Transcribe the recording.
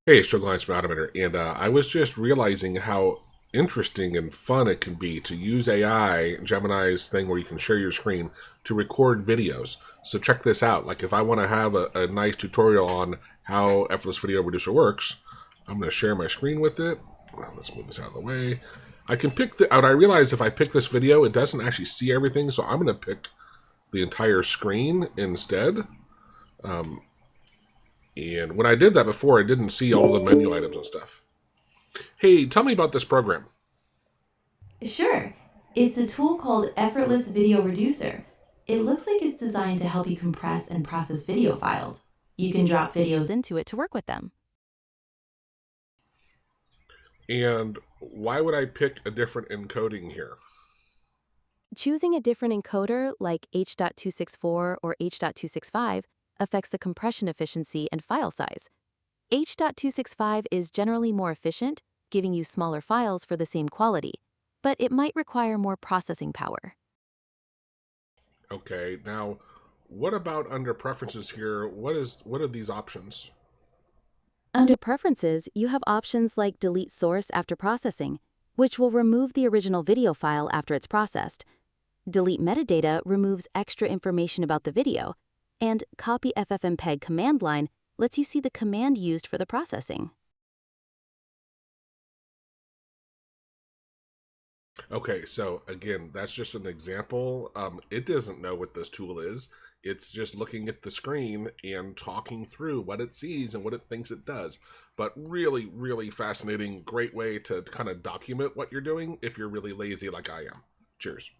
Hey, it's Glines from Automator, and I was just realizing how interesting and fun it can be to use AI, Gemini's thing where you can share your screen to record videos. So check this out. Like if I want to have a nice tutorial on how Effortless Video Reducer works, I'm going to share my screen with it. Well, let's move this out of the way. I can pick the, I realize if I pick this video, it doesn't actually see everything, so I'm going to pick the entire screen instead. And when I did that before, I didn't see all the menu items and stuff. Hey, tell me about this program. Sure. It's a tool called Effortless Video Reducer. It looks like it's designed to help you compress and process video files. You can drop videos into it to work with them. And why would I pick a different encoding here? Choosing a different encoder like H.264 or H.265 affects the compression efficiency and file size. H.265 is generally more efficient, giving you smaller files for the same quality, but it might require more processing power. Okay, now what about under preferences here? What are these options? Under Preferences, you have options like Delete Source after processing, which will remove the original video file after it's processed. Delete Metadata removes extra information about the video, and Copy FFmpeg command line lets you see the command used for the processing. Okay, so again, that's just an example. It doesn't know what this tool is. It's just looking at the screen and talking through what it sees and what it thinks it does. But really, really fascinating, great way to kind of document what you're doing if you're really lazy like I am. Cheers.